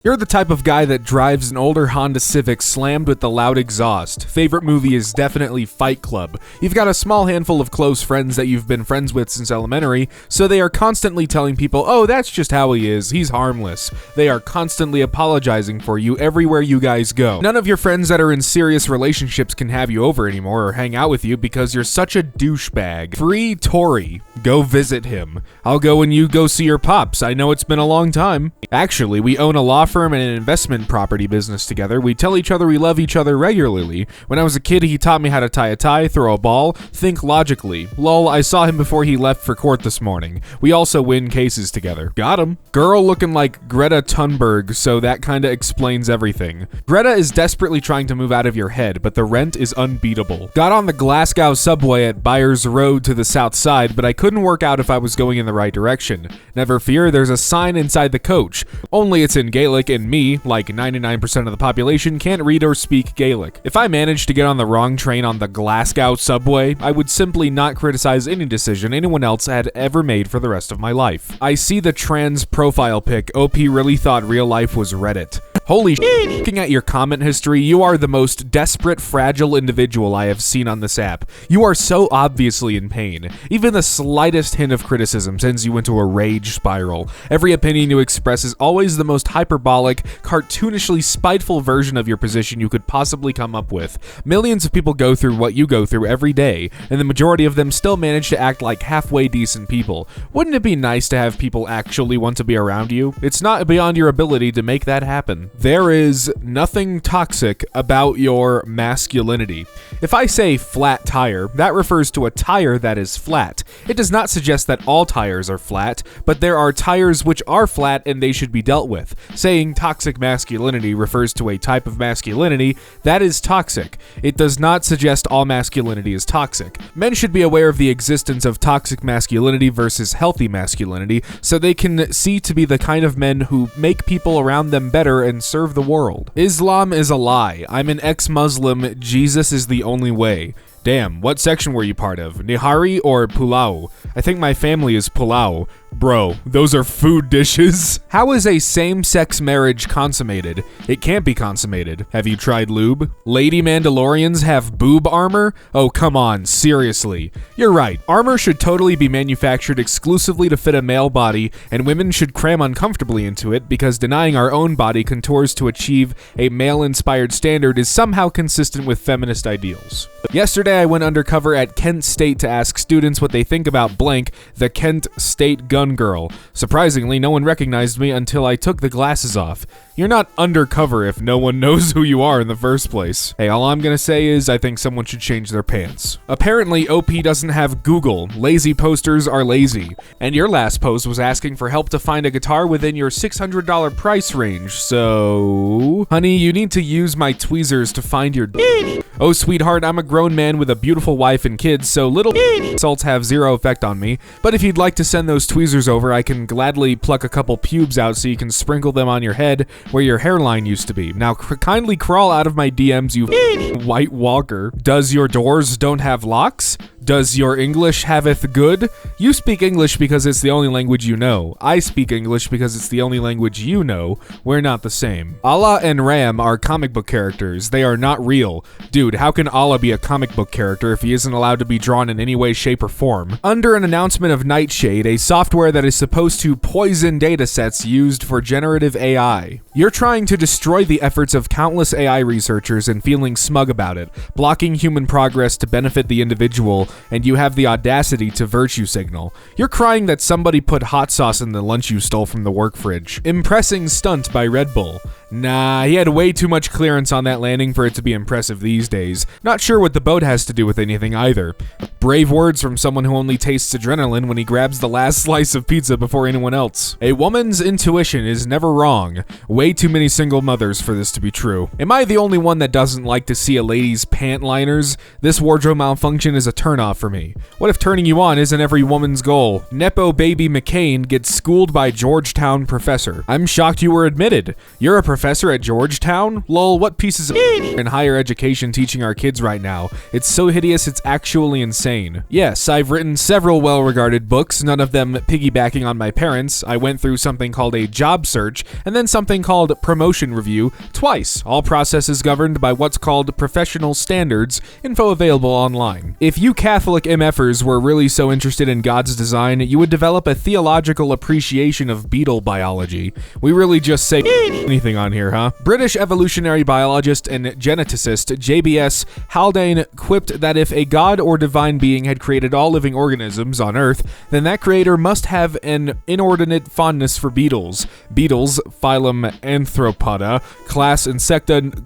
You're the type of guy that drives an older Honda Civic slammed with the loud exhaust. Favorite movie is definitely Fight Club. You've got a small handful of close friends that you've been friends with since elementary, so they are constantly telling people, oh, that's just how he is, he's harmless. They are constantly apologizing for you everywhere you guys go. None of your friends that are in serious relationships can have you over anymore or hang out with you because you're such a douchebag. Free Tory. Go visit him. I'll go when you go see your pops. I know it's been a long time. Actually, we own a law firm and an investment property business together. We tell each other we love each other regularly. When I was a kid, he taught me how to tie a tie, throw a ball, think logically. Lol, I saw him before he left for court this morning. We also win cases together. Got him. Girl looking like Greta Thunberg, so that kinda explains everything. Greta is desperately trying to move out of your head, but the rent is unbeatable. Got on the Glasgow subway at Byers Road to the south side, but I couldn't work out if I was going in the right direction. Never fear, there's a sign inside the coach. Only it's in Gaelic, and me, like 99% of the population, can't read or speak Gaelic. If I managed to get on the wrong train on the Glasgow subway, I would simply not criticize any decision anyone else had ever made for the rest of my life. I see the trans profile pic. OP really thought real life was Reddit. Holy shit. Looking at your comment history, you are the most desperate, fragile individual I have seen on this app. You are so obviously in pain. Even the slightest hint of criticism sends you into a rage spiral. Every opinion you express is always the most hyperbolic, cartoonishly spiteful version of your position you could possibly come up with. Millions of people go through what you go through every day, and the majority of them still manage to act like halfway decent people. Wouldn't it be nice to have people actually want to be around you? It's not beyond your ability to make that happen. There is nothing toxic about your masculinity. If I say flat tire, that refers to a tire that is flat. It does not suggest that all tires are flat, but there are tires which are flat and they should be dealt with. Saying toxic masculinity refers to a type of masculinity that is toxic. It does not suggest all masculinity is toxic. Men should be aware of the existence of toxic masculinity versus healthy masculinity so they can see to be the kind of men who make people around them better and serve the world. Islam is a lie. I'm an ex-Muslim. Jesus is the only way. Damn, what section were you part of? Nihari or Pulau? I think my family is Pulau. Bro, those are food dishes. How is a same-sex marriage consummated? It can't be consummated. Have you tried lube? Lady Mandalorians have boob armor? Oh, come on, seriously. You're right. Armor should totally be manufactured exclusively to fit a male body, and women should cram uncomfortably into it because denying our own body contours to achieve a male-inspired standard is somehow consistent with feminist ideals. Yesterday, I went undercover at Kent State to ask students what they think about blank, the Kent State gun girl. Surprisingly, no one recognized me until I took the glasses off. You're not undercover if no one knows who you are in the first place. Hey, all I'm gonna say is I think someone should change their pants. Apparently, OP doesn't have Google. Lazy posters are lazy. And your last post was asking for help to find a guitar within your $600 price range, so... Honey, you need to use my tweezers to find your Oh, sweetheart, I'm a grown man with a beautiful wife and kids, so little insults have zero effect on me. But if you'd like to send those tweezers over, I can gladly pluck a couple pubes out so you can sprinkle them on your head where your hairline used to be. Now, kindly crawl out of my DMs, you white walker. Does your doors don't have locks? Does your English haveth good? You speak English because it's the only language you know. I speak English because it's the only language you know. We're not the same. Allah and Ram are comic book characters. They are not real. Dude, how can Allah be a comic book character if he isn't allowed to be drawn in any way, shape, or form? Under an announcement of Nightshade, a software that is supposed to poison datasets used for generative AI. You're trying to destroy the efforts of countless AI researchers and feeling smug about it, blocking human progress to benefit the individual, and you have the audacity to virtue signal. You're crying that somebody put hot sauce in the lunch you stole from the work fridge. Impressing stunt by Red Bull. Nah, he had way too much clearance on that landing for it to be impressive these days. Not sure what the boat has to do with anything either. Brave words from someone who only tastes adrenaline when he grabs the last slice of pizza before anyone else. A woman's intuition is never wrong. Way too many single mothers for this to be true. Am I the only one that doesn't like to see a lady's pant liners? This wardrobe malfunction is a turnoff for me. What if turning you on isn't every woman's goal? Nepo baby McCain gets schooled by Georgetown professor. I'm shocked you were admitted. You're a professor professor at Georgetown? Lol, what pieces of in higher education teaching our kids right now? It's so hideous, it's actually insane. Yes, I've written several well-regarded books, none of them piggybacking on my parents. I went through something called a job search, and then something called promotion review twice, all processes governed by what's called professional standards, info available online. If you Catholic MFers were really so interested in God's design, you would develop a theological appreciation of beetle biology. We really just say anything on here, huh? British evolutionary biologist and geneticist JBS Haldane quipped that if a god or divine being had created all living organisms on Earth, then that creator must have an inordinate fondness for beetles. Beetles, phylum Arthropoda, class Insecta,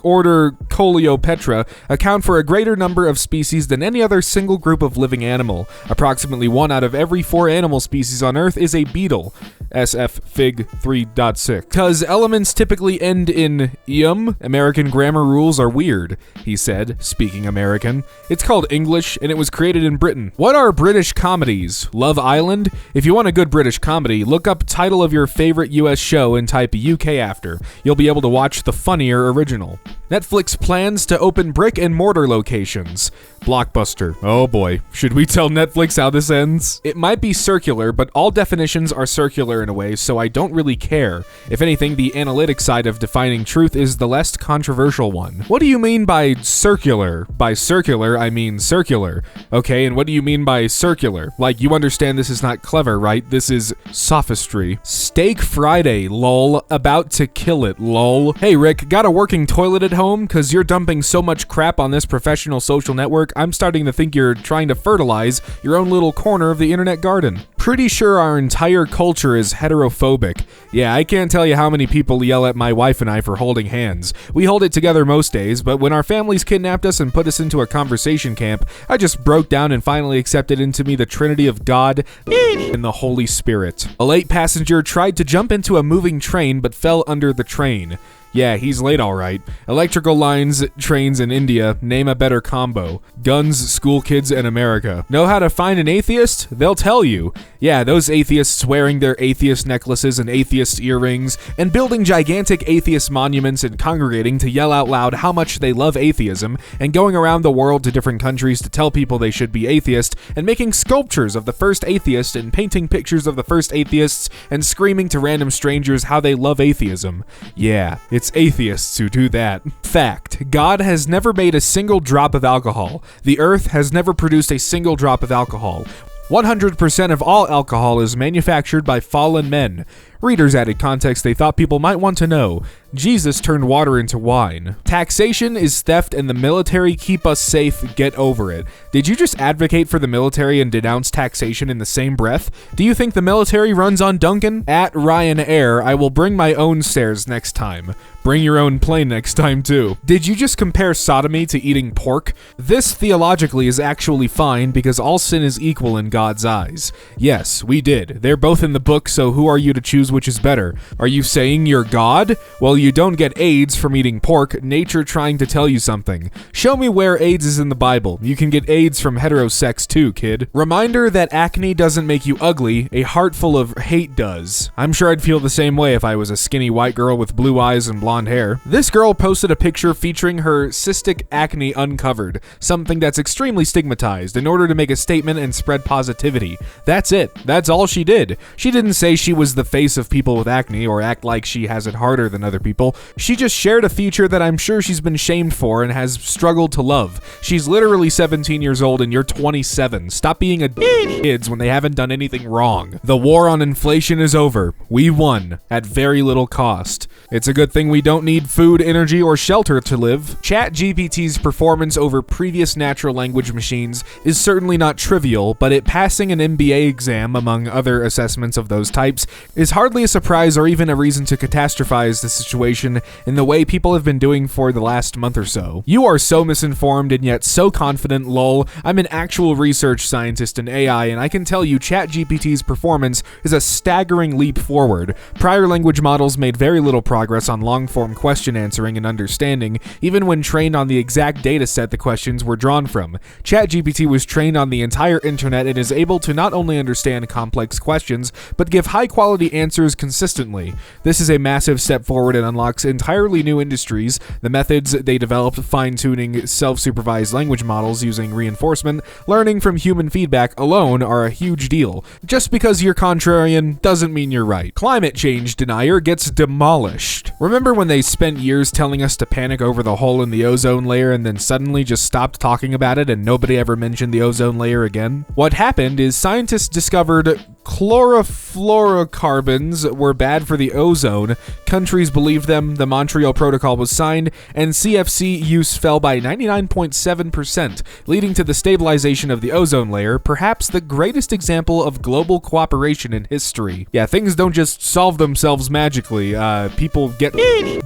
order Coleopetra, account for a greater number of species than any other single group of living animal. Approximately 1 out of every 4 animal species on Earth is a beetle. SF Fig 3.6. Cause elements typically end in ium, American grammar rules are weird, he said, speaking American. It's called English, and it was created in Britain. What are British comedies? Love Island? If you want a good British comedy, look up title of your favorite US show and type UK after. You'll be able to watch the funnier original. Netflix plans to open brick and mortar locations. Blockbuster. Oh boy. Should we tell Netflix how this ends? It might be circular, but all definitions are circular in a way, so I don't really care. If anything, the analytic side of defining truth is the less controversial one. What do you mean by circular? By circular, I mean circular. Okay, and what do you mean by circular? Like, you understand this is not clever, right? This is sophistry. Steak Friday, lol. About to kill it, lol. Hey Rick, got a working toilet at home? Cause you're dumping so much crap on this professional social network, I'm starting to think you're trying to fertilize your own little corner of the internet garden. Pretty sure our entire culture is heterophobic. Yeah, I can't tell you how many people yell at my wife and I for holding hands. We hold it together most days, but when our families kidnapped us and put us into a conversation camp, I just broke down and finally accepted into me the Trinity of God and the Holy Spirit. A late passenger tried to jump into a moving train but fell under the train. Yeah, he's late all right. Electrical lines, trains in India, name a better combo. Guns, school kids, and America. Know how to find an atheist? They'll tell you. Yeah, those atheists wearing their atheist necklaces and atheist earrings, and building gigantic atheist monuments and congregating to yell out loud how much they love atheism, and going around the world to different countries to tell people they should be atheist, and making sculptures of the first atheist, and painting pictures of the first atheists, and screaming to random strangers how they love atheism. Yeah, it's atheists who do that. Fact: God has never made a single drop of alcohol. The earth has never produced a single drop of alcohol. 100% of all alcohol is manufactured by fallen men. Readers added context they thought people might want to know. Jesus turned water into wine. Taxation is theft and the military keep us safe, get over it. Did you just advocate for the military and denounce taxation in the same breath? Do you think the military runs on Duncan? At Ryanair, I will bring my own stairs next time. Bring your own plane next time too. Did you just compare sodomy to eating pork? This theologically is actually fine because all sin is equal in God's eyes. Yes, we did. They're both in the book, so who are you to choose which is better? Are you saying you're God? Well, you don't get AIDS from eating pork, nature trying to tell you something. Show me where AIDS is in the Bible. You can get AIDS from heterosex too, kid. Reminder that acne doesn't make you ugly, a heart full of hate does. I'm sure I'd feel the same way if I was a skinny white girl with blue eyes and blonde hair. This girl posted a picture featuring her cystic acne uncovered, something that's extremely stigmatized, in order to make a statement and spread positivity. That's it. That's all she did. She didn't say she was the face of people with acne or act like she has it harder than other people. She just shared a feature that I'm sure she's been shamed for and has struggled to love. She's literally 17 years old and you're 27. Stop being a kids when they haven't done anything wrong. The war on inflation is over. We won at very little cost. It's a good thing we don't need food, energy, or shelter to live. ChatGPT's performance over previous natural language machines is certainly not trivial, but it passing an MBA exam, among other assessments of those types, is hardly a surprise or even a reason to catastrophize the situation in the way people have been doing for the last month or so. You are so misinformed and yet so confident, lol. I'm an actual research scientist in AI, and I can tell you ChatGPT's performance is a staggering leap forward. Prior language models made very little progress on long-form question answering and understanding, even when trained on the exact data set the questions were drawn from. ChatGPT was trained on the entire internet and is able to not only understand complex questions, but give high-quality answers consistently. This is a massive step forward, and unlocks entirely new industries. The methods they developed, fine-tuning self-supervised language models using reinforcement, learning from human feedback alone are a huge deal. Just because you're contrarian doesn't mean you're right. Climate change denier gets demolished. Remember when they spent years telling us to panic over the hole in the ozone layer and then suddenly just stopped talking about it and nobody ever mentioned the ozone layer again? What happened is scientists discovered chlorofluorocarbons were bad for the ozone. Countries believed them, the Montreal Protocol was signed, and CFC use fell by 99.7%, leading to the stabilization of the ozone layer, perhaps the greatest example of global cooperation in history. Yeah, things don't just solve themselves magically. People get...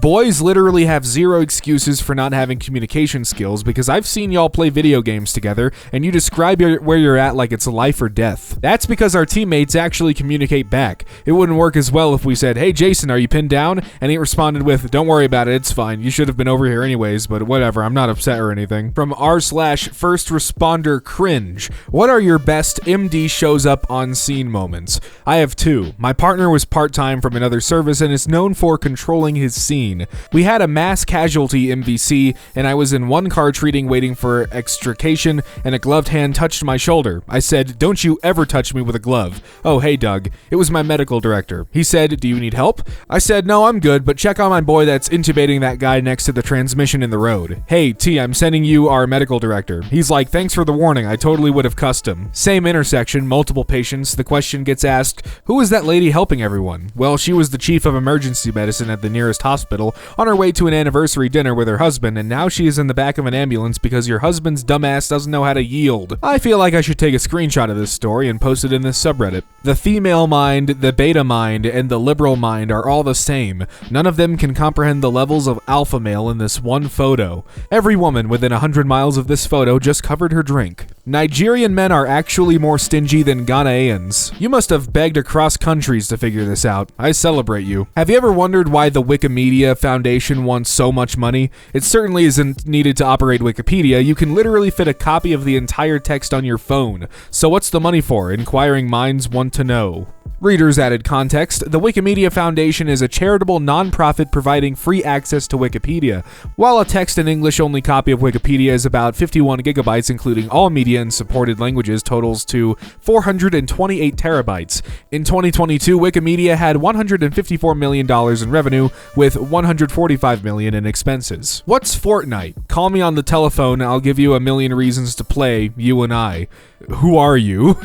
Boys literally have zero excuses for not having communication skills, because I've seen y'all play video games together, and you describe where you're at like it's life or death. That's because our teammates actually communicate back. It wouldn't work as well if we said, "Hey Jason, are you pinned down?" and he responded with, "Don't worry about it, it's fine. You should have been over here anyways, but whatever, I'm not upset or anything." From r/first responder cringe. What are your best MD shows up on scene moments? I have two. My partner was part-time from another service and is known for controlling his scene. We had a mass casualty MVC and I was in one car treating waiting for extrication and a gloved hand touched my shoulder. I said, "Don't you ever touch me with a glove." "Oh, hey, Doug." It was my medical director. He said, "Do you need help?" I said, "No, I'm good, but check on my boy that's intubating that guy next to the transmission in the road." "Hey, T, I'm sending you our medical director." He's like, "Thanks for the warning. I totally would have cussed him." Same intersection, multiple patients. The question gets asked, "Who is that lady helping everyone?" Well, she was the chief of emergency medicine at the nearest hospital on her way to an anniversary dinner with her husband, and now she is in the back of an ambulance because your husband's dumbass doesn't know how to yield. I feel like I should take a screenshot of this story and post it in this subreddit. The female mind, the beta mind, and the liberal mind are all the same. None of them can comprehend the levels of alpha male in this one photo. Every woman within 100 miles of this photo just covered her drink. Nigerian men are actually more stingy than Ghanaians. You must have begged across countries to figure this out. I celebrate you. Have you ever wondered why the Wikimedia Foundation wants so much money? It certainly isn't needed to operate Wikipedia. You can literally fit a copy of the entire text on your phone. So what's the money for? Inquiring minds want to know. Readers added context. The Wikimedia Foundation is a charitable nonprofit providing free access to Wikipedia. While a text and English-only copy of Wikipedia is about 51 gigabytes, including all media and supported languages, totals to 428 terabytes. In 2022, Wikimedia had $154 million in revenue, with $145 million in expenses. What's Fortnite? Call me on the telephone, I'll give you a million reasons to play, you and I. Who are you?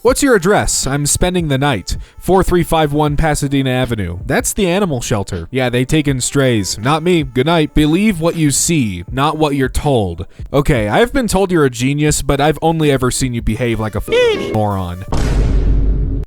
What's your address? I'm spending the night. 4351 Pasadena Avenue. That's the animal shelter. Yeah, they take in strays. Not me. Good night. Believe what you see, not what you're told. Okay, I've been told you're a genius, but I've only ever seen you behave like a moron.